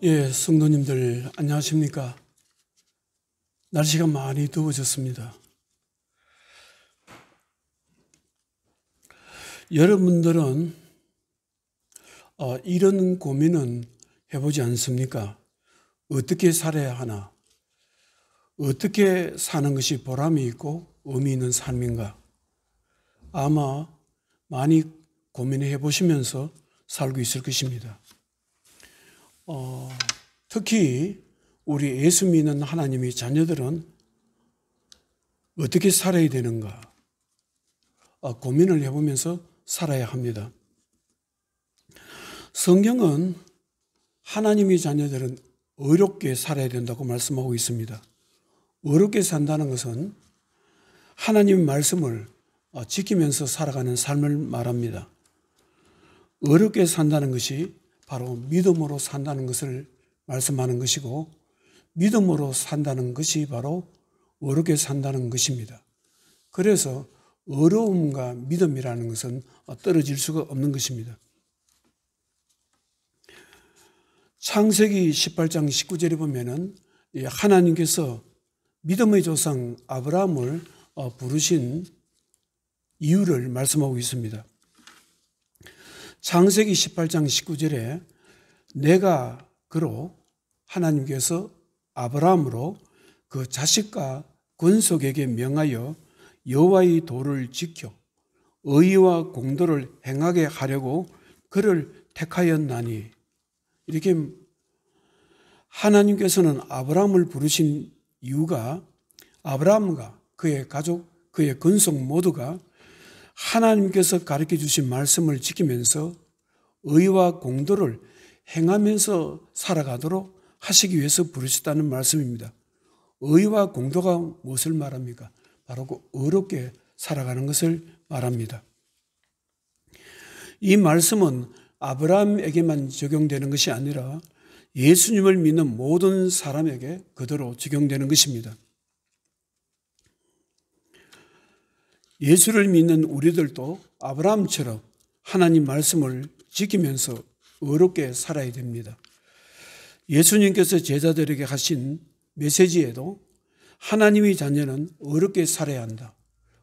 예, 성도님들 안녕하십니까? 날씨가 많이 더워졌습니다. 여러분들은 이런 고민은 해보지 않습니까? 어떻게 살아야 하나? 어떻게 사는 것이 보람이 있고 의미 있는 삶인가? 아마 많이 고민해 보시면서 살고 있을 것입니다. 특히 우리 예수 믿는 하나님의 자녀들은 어떻게 살아야 되는가 고민을 해보면서 살아야 합니다. 성경은 하나님의 자녀들은 의롭게 살아야 된다고 말씀하고 있습니다. 의롭게 산다는 것은 하나님의 말씀을 지키면서 살아가는 삶을 말합니다. 의롭게 산다는 것이 바로 믿음으로 산다는 것을 말씀하는 것이고, 믿음으로 산다는 것이 바로 의롭게 산다는 것입니다. 그래서 의로움과 믿음이라는 것은 떨어질 수가 없는 것입니다. 창세기 18장 19절에 보면은 하나님께서 믿음의 조상 아브라함을 부르신 이유를 말씀하고 있습니다. 창세기 18장 19절에 내가 그로 하나님께서 아브라함으로 그 자식과 권속에게 명하여 여호와의 도를 지켜 의와 공도를 행하게 하려고 그를 택하였나니, 이렇게 하나님께서는 아브라함을 부르신 이유가 아브라함과 그의 가족, 그의 권속 모두가 하나님께서 가르쳐 주신 말씀을 지키면서 의와 공도를 행하면서 살아가도록 하시기 위해서 부르셨다는 말씀입니다. 의와 공도가 무엇을 말합니까? 바로 그 의롭게 살아가는 것을 말합니다. 이 말씀은 아브라함에게만 적용되는 것이 아니라 예수님을 믿는 모든 사람에게 그대로 적용되는 것입니다. 예수를 믿는 우리들도 아브라함처럼 하나님 말씀을 지키면서 의롭게 살아야 됩니다. 예수님께서 제자들에게 하신 메시지에도 하나님의 자녀는 의롭게 살아야 한다,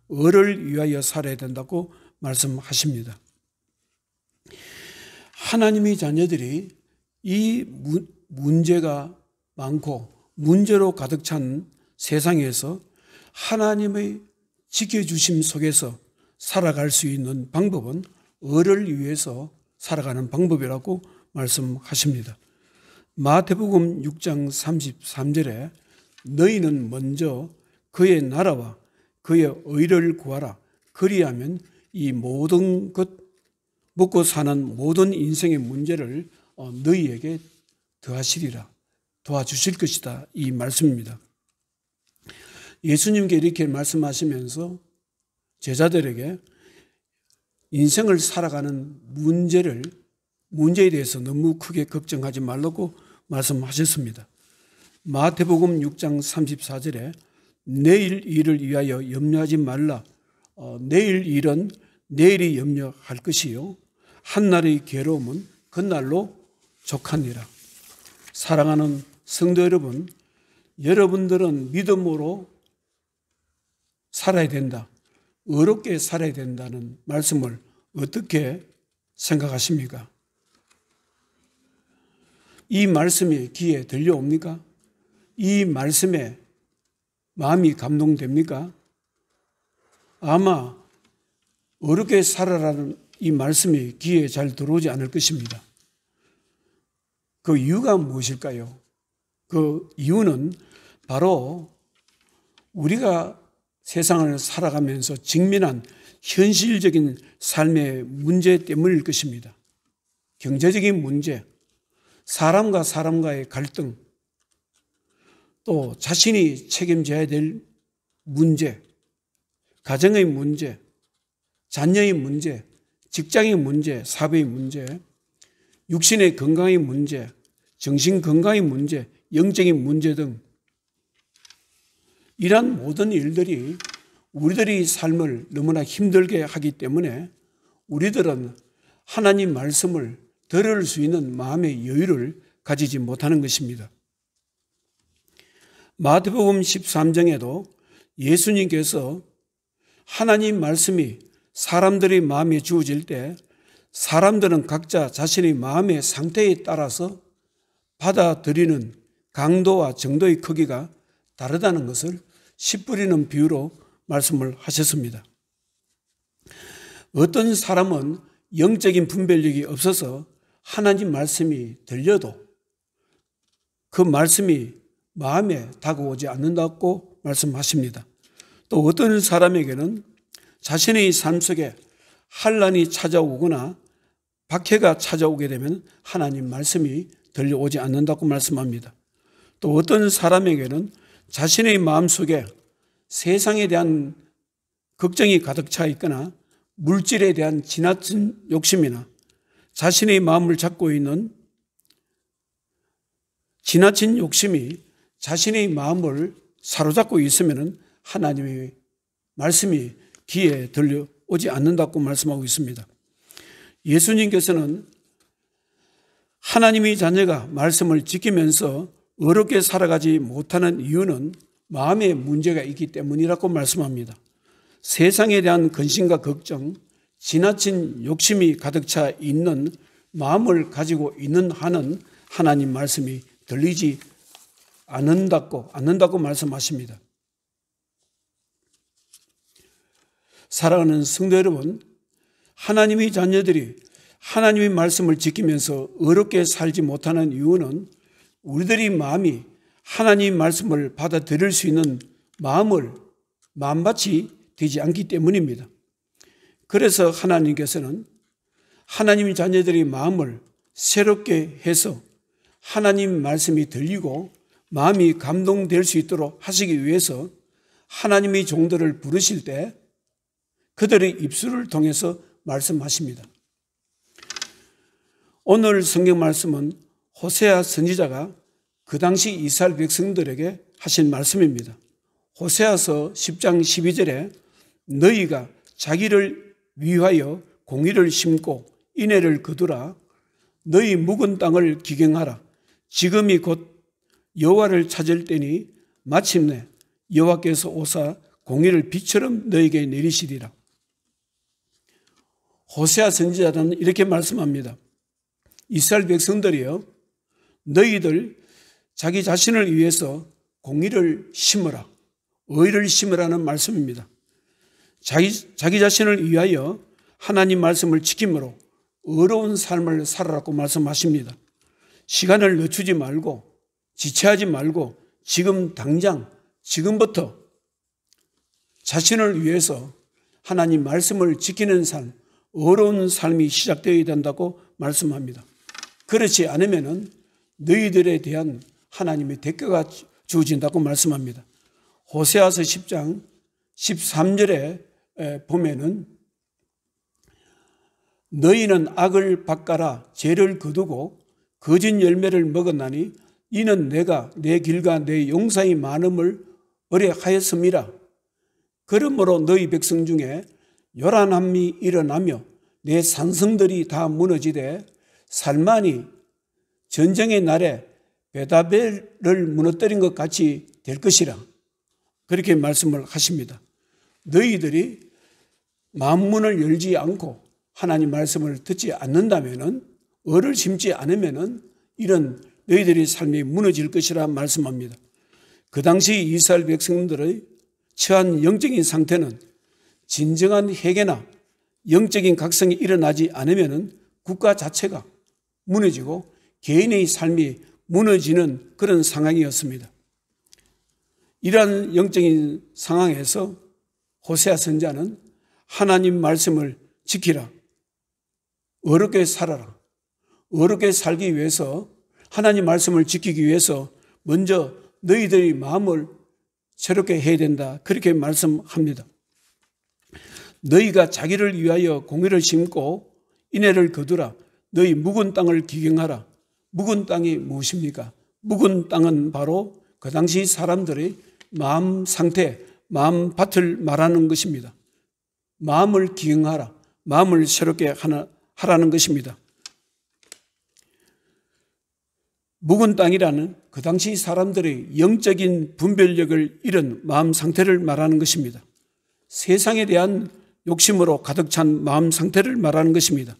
의를 위하여 살아야 된다고 말씀하십니다. 하나님의 자녀들이 이 문제가 많고 문제로 가득 찬 세상에서 하나님의 지켜주심 속에서 살아갈 수 있는 방법은 의를 위해서 살아가는 방법이라고 말씀하십니다. 마태복음 6장 33절에 너희는 먼저 그의 나라와 그의 의를 구하라. 그리하면 이 모든 것, 먹고 사는 모든 인생의 문제를 너희에게 더하시리라, 도와주실 것이다, 이 말씀입니다. 예수님께 이렇게 말씀하시면서 제자들에게 인생을 살아가는 문제에 대해서 너무 크게 걱정하지 말라고 말씀하셨습니다. 마태복음 6장 34절에 내일 일을 위하여 염려하지 말라. 내일 일은 내일이 염려할 것이요 한날의 괴로움은 그날로 족하니라. 사랑하는 성도 여러분, 여러분들은 믿음으로 살아야 된다, 의롭게 살아야 된다는 말씀을 어떻게 생각하십니까? 이 말씀이 귀에 들려옵니까? 이 말씀에 마음이 감동됩니까? 아마 의롭게 살아라는 이 말씀이 귀에 잘 들어오지 않을 것입니다. 그 이유가 무엇일까요? 그 이유는 바로 우리가 세상을 살아가면서 직면한 현실적인 삶의 문제 때문일 것입니다. 경제적인 문제, 사람과 사람과의 갈등, 또 자신이 책임져야 될 문제, 가정의 문제, 자녀의 문제, 직장의 문제, 사업의 문제, 육신의 건강의 문제, 정신 건강의 문제, 영적인 문제 등 이러한 모든 일들이 우리들의 삶을 너무나 힘들게 하기 때문에 우리들은 하나님 말씀을 들을 수 있는 마음의 여유를 가지지 못하는 것입니다. 마태복음 13장에도 예수님께서 하나님 말씀이 사람들의 마음에 주어질 때 사람들은 각자 자신의 마음의 상태에 따라서 받아들이는 강도와 정도의 크기가 다르다는 것을 씨 뿌리는 비유로 말씀을 하셨습니다. 어떤 사람은 영적인 분별력이 없어서 하나님 말씀이 들려도 그 말씀이 마음에 다가오지 않는다고 말씀하십니다. 또 어떤 사람에게는 자신의 삶 속에 환난이 찾아오거나 박해가 찾아오게 되면 하나님 말씀이 들려오지 않는다고 말씀합니다. 또 어떤 사람에게는 자신의 마음속에 세상에 대한 걱정이 가득 차 있거나 물질에 대한 지나친 욕심이나 자신의 마음을 잡고 있는 지나친 욕심이 자신의 마음을 사로잡고 있으면 하나님의 말씀이 귀에 들려오지 않는다고 말씀하고 있습니다. 예수님께서는 하나님의 자녀가 말씀을 지키면서 어렵게 살아가지 못하는 이유는 마음에 문제가 있기 때문이라고 말씀합니다. 세상에 대한 근심과 걱정, 지나친 욕심이 가득 차 있는 마음을 가지고 있는 한은 하나님 말씀이 들리지 않는다고 말씀하십니다. 사랑하는 성도 여러분, 하나님의 자녀들이 하나님의 말씀을 지키면서 어렵게 살지 못하는 이유는 우리들의 마음이 하나님의 말씀을 받아들일 수 있는 마음밭이 되지 않기 때문입니다. 그래서 하나님께서는 하나님의 자녀들의 마음을 새롭게 해서 하나님 말씀이 들리고 마음이 감동될 수 있도록 하시기 위해서 하나님의 종들을 부르실 때 그들의 입술을 통해서 말씀하십니다. 오늘 성경 말씀은 호세아 선지자가 그 당시 이스라엘 백성들에게 하신 말씀입니다. 호세아서 10장 12절에 너희가 자기를 위하여 공의를 심고 인애를 거두라. 너희 묵은 땅을 기경하라. 지금이 곧 여호와를 찾을 때니 마침내 여호와께서 오사 공의를 비처럼 너희에게 내리시리라. 호세아 선지자는 이렇게 말씀합니다. 이스라엘 백성들이여, 너희들 자기 자신을 위해서 공의를 심으라. 의를 심으라는 말씀입니다. 자기 자신을 위하여 하나님 말씀을 지킴으로 의로운 삶을 살아라고 말씀하십니다. 시간을 늦추지 말고 지체하지 말고 지금 당장 지금부터 자신을 위해서 하나님 말씀을 지키는 삶, 의로운 삶이 시작되어야 된다고 말씀합니다. 그렇지 않으면 너희들에 대한 하나님의 대가가 주어진다고 말씀합니다. 호세아서 10장 13절에 보면은 너희는 악을 닦아라 죄를 거두고 거짓 열매를 먹었나니 이는 내가 내 길과 내 용사의 많음을 의뢰하였음이라. 그러므로 너희 백성 중에 요란함이 일어나며 내 산성들이 다 무너지되 살만이 전쟁의 날에 베다벨을 무너뜨린 것 같이 될 것이라. 그렇게 말씀을 하십니다. 너희들이 마음문을 열지 않고 하나님 말씀을 듣지 않는다면, 의를 심지 않으면 이런 너희들의 삶이 무너질 것이라 말씀합니다. 그 당시 이스라엘 백성들의 처한 영적인 상태는 진정한 회개나 영적인 각성이 일어나지 않으면 국가 자체가 무너지고 개인의 삶이 무너지는 그런 상황이었습니다. 이러한 영적인 상황에서 호세아 선지자는 하나님 말씀을 지키라. 어렵게 살아라. 어렵게 살기 위해서 하나님 말씀을 지키기 위해서 먼저 너희들의 마음을 새롭게 해야 된다. 그렇게 말씀합니다. 너희가 자기를 위하여 공의를 심고 인애를 거두라. 너희 묵은 땅을 기경하라. 묵은 땅이 무엇입니까? 묵은 땅은 바로 그 당시 사람들의 마음 상태, 마음 밭을 말하는 것입니다. 마음을 기경하라. 마음을 새롭게 하라는 것입니다. 묵은 땅이라는 그 당시 사람들의 영적인 분별력을 잃은 마음 상태를 말하는 것입니다. 세상에 대한 욕심으로 가득 찬 마음 상태를 말하는 것입니다.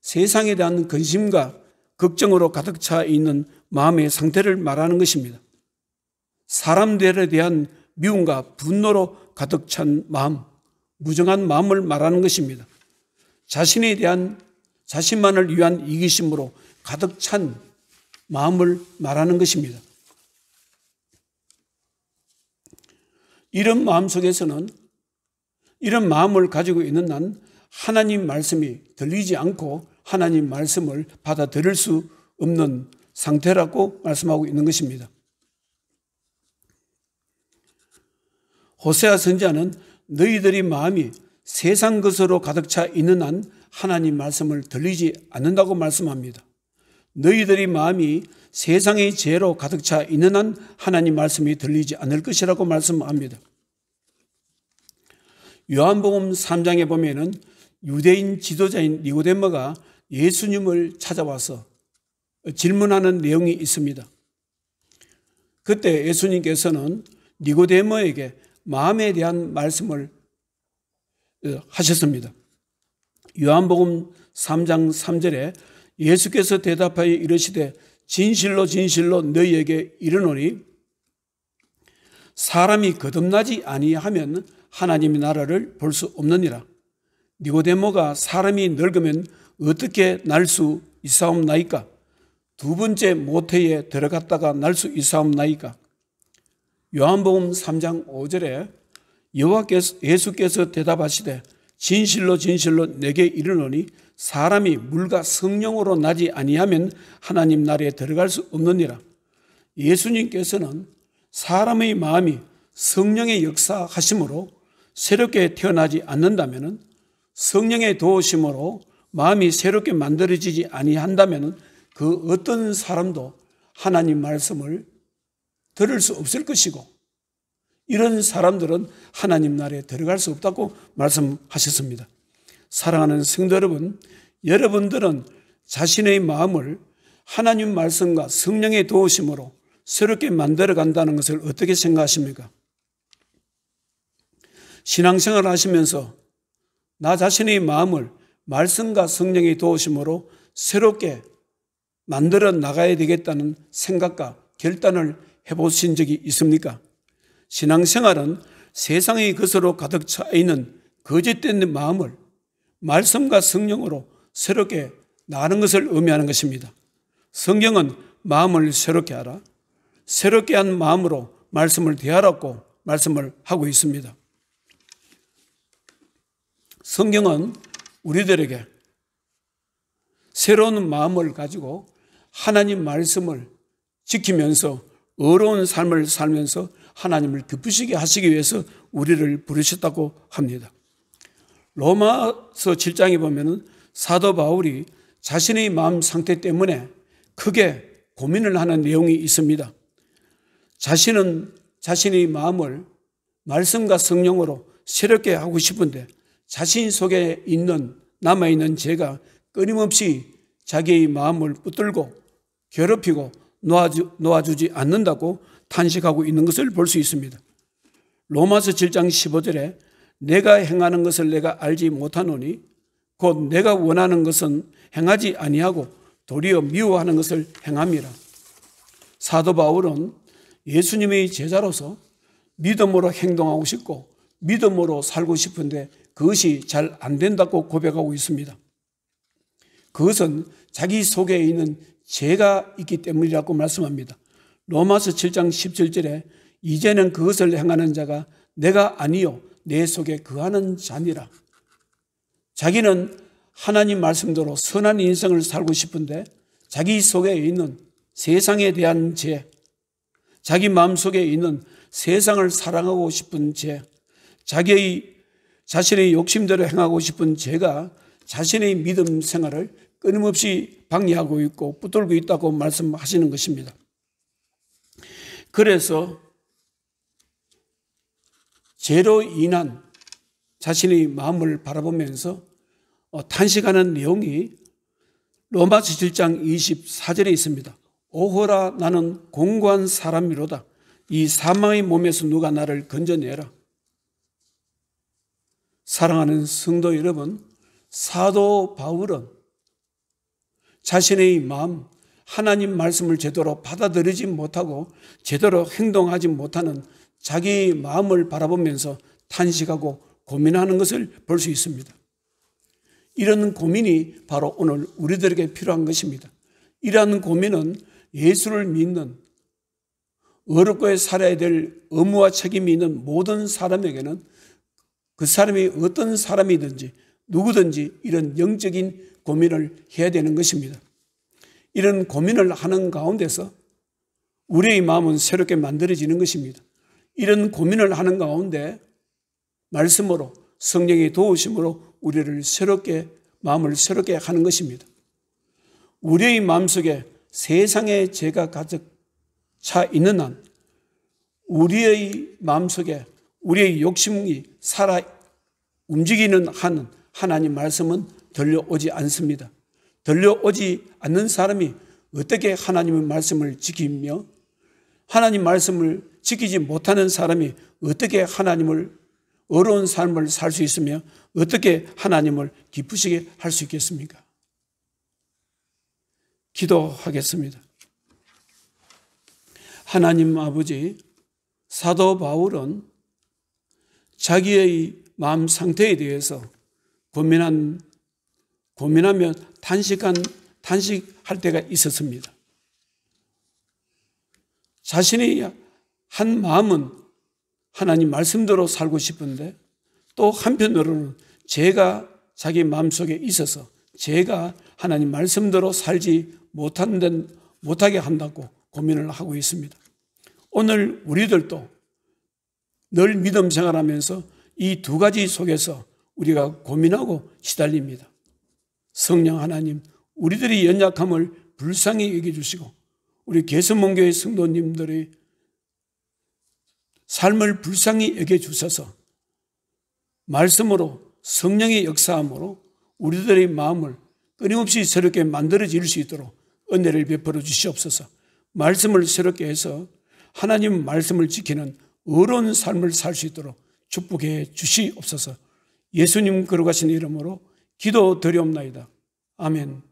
세상에 대한 근심과 걱정으로 가득 차 있는 마음의 상태를 말하는 것입니다. 사람들에 대한 미움과 분노로 가득 찬 마음, 무정한 마음을 말하는 것입니다. 자신에 대한 자신만을 위한 이기심으로 가득 찬 마음을 말하는 것입니다. 이런 마음 속에서는, 이런 마음을 가지고 있는 난 하나님 말씀이 들리지 않고 하나님 말씀을 받아들일 수 없는 상태라고 말씀하고 있는 것입니다. 호세아 선지자는 너희들이 마음이 세상 것으로 가득 차 있는 한 하나님 말씀을 들리지 않는다고 말씀합니다. 너희들이 마음이 세상의 죄로 가득 차 있는 한 하나님 말씀이 들리지 않을 것이라고 말씀합니다. 요한복음 3장에 보면은 유대인 지도자인 니고데모가 예수님을 찾아와서 질문하는 내용이 있습니다. 그때 예수님께서는 니고데모에게 마음에 대한 말씀을 하셨습니다. 요한복음 3장 3절에 예수께서 대답하여 이르시되 진실로 진실로 너희에게 이르노니 사람이 거듭나지 아니하면 하나님의 나라를 볼 수 없느니라. 니고데모가 사람이 늙으면 어떻게 날 수 있사옵나이까? 두 번째 모태에 들어갔다가 날 수 있사옵나이까? 요한복음 3장 5절에 예수께서 대답하시되 진실로 진실로 내게 이르노니 사람이 물과 성령으로 나지 아니하면 하나님 나라에 들어갈 수 없느니라. 예수님께서는 사람의 마음이 성령의 역사하심으로 새롭게 태어나지 않는다면, 성령의 도우심으로 마음이 새롭게 만들어지지 아니한다면 그 어떤 사람도 하나님 말씀을 들을 수 없을 것이고, 이런 사람들은 하나님 나라에 들어갈 수 없다고 말씀하셨습니다. 사랑하는 성도 여러분, 여러분들은 자신의 마음을 하나님 말씀과 성령의 도우심으로 새롭게 만들어 간다는 것을 어떻게 생각하십니까? 신앙생활을 하시면서 나 자신의 마음을 말씀과 성령의 도우심으로 새롭게 만들어 나가야 되겠다는 생각과 결단을 해보신 적이 있습니까? 신앙생활은 세상의 것으로 가득 차 있는 거짓된 마음을 말씀과 성령으로 새롭게 나는 것을 의미하는 것입니다. 성경은 마음을 새롭게 하라, 새롭게 한 마음으로 말씀을 대하라고 말씀을 하고 있습니다. 성경은 우리들에게 새로운 마음을 가지고 하나님 말씀을 지키면서 의로운 삶을 살면서 하나님을 기쁘시게 하시기 위해서 우리를 부르셨다고 합니다. 로마서 7장에 보면 사도 바울이 자신의 마음 상태 때문에 크게 고민을 하는 내용이 있습니다. 자신은 자신의 마음을 말씀과 성령으로 새롭게 하고 싶은데 자신 속에 있는 남아있는 죄가 끊임없이 자기의 마음을 붙들고 괴롭히고 놓아주지 않는다고 탄식하고 있는 것을 볼 수 있습니다. 로마서 7장 15절에 내가 행하는 것을 내가 알지 못하노니 곧 내가 원하는 것은 행하지 아니하고 도리어 미워하는 것을 행함이라. 사도 바울은 예수님의 제자로서 믿음으로 행동하고 싶고 믿음으로 살고 싶은데 그것이 잘 안 된다고 고백하고 있습니다. 그것은 자기 속에 있는 죄가 있기 때문이라고 말씀합니다. 로마서 7장 17절에 이제는 그것을 행하는 자가 내가 아니요 내 속에 거하는 자니라. 자기는 하나님 말씀대로 선한 인생을 살고 싶은데 자기 속에 있는 세상에 대한 죄, 자기 마음속에 있는 세상을 사랑하고 싶은 죄, 자신의 욕심대로 행하고 싶은 죄가 자신의 믿음 생활을 끊임없이 방해하고 있고 붙들고 있다고 말씀하시는 것입니다. 그래서 죄로 인한 자신의 마음을 바라보면서 탄식하는 내용이 로마서 7장 24절에 있습니다. 오호라 나는 공고한 사람이로다. 이 사망의 몸에서 누가 나를 건져내라. 사랑하는 성도 여러분, 사도 바울은 자신의 마음, 하나님 말씀을 제대로 받아들이지 못하고 제대로 행동하지 못하는 자기 마음을 바라보면서 탄식하고 고민하는 것을 볼 수 있습니다. 이런 고민이 바로 오늘 우리들에게 필요한 것입니다. 이러한 고민은 예수를 믿는 어렵게 살아야 될 의무와 책임이 있는 모든 사람에게는 그 사람이 어떤 사람이든지 누구든지 이런 영적인 고민을 해야 되는 것입니다. 이런 고민을 하는 가운데서 우리의 마음은 새롭게 만들어지는 것입니다. 이런 고민을 하는 가운데 말씀으로 성령의 도우심으로 우리를 마음을 새롭게 하는 것입니다. 우리의 마음속에 세상의 죄가 가득 차 있는 한 우리의 마음속에 우리의 욕심이 살아 움직이는 한 하나님 말씀은 들려오지 않습니다. 들려오지 않는 사람이 어떻게 하나님의 말씀을 지키며 하나님 말씀을 지키지 못하는 사람이 어떻게 하나님을 어려운 삶을 살 수 있으며 어떻게 하나님을 기쁘시게 할 수 있겠습니까? 기도하겠습니다. 하나님 아버지, 사도 바울은 자기의 마음 상태에 대해서 고민하며 탄식할 때가 있었습니다. 자신의 한 마음은 하나님 말씀대로 살고 싶은데 또 한편으로는 죄가 자기 마음속에 있어서 죄가 하나님 말씀대로 살지 못하게 한다고 고민을 하고 있습니다. 오늘 우리들도 늘 믿음 생활하면서 이 두 가지 속에서 우리가 고민하고 시달립니다. 성령 하나님, 우리들의 연약함을 불쌍히 여겨주시고 우리 개선문교회 성도님들의 삶을 불쌍히 여겨주셔서 말씀으로 성령의 역사함으로 우리들의 마음을 끊임없이 새롭게 만들어질 수 있도록 은혜를 베풀어 주시옵소서. 말씀을 새롭게 해서 하나님 말씀을 지키는 어려운 삶을 살 수 있도록 축복해 주시옵소서. 예수님 거룩하신 이름으로 기도드리옵나이다. 아멘.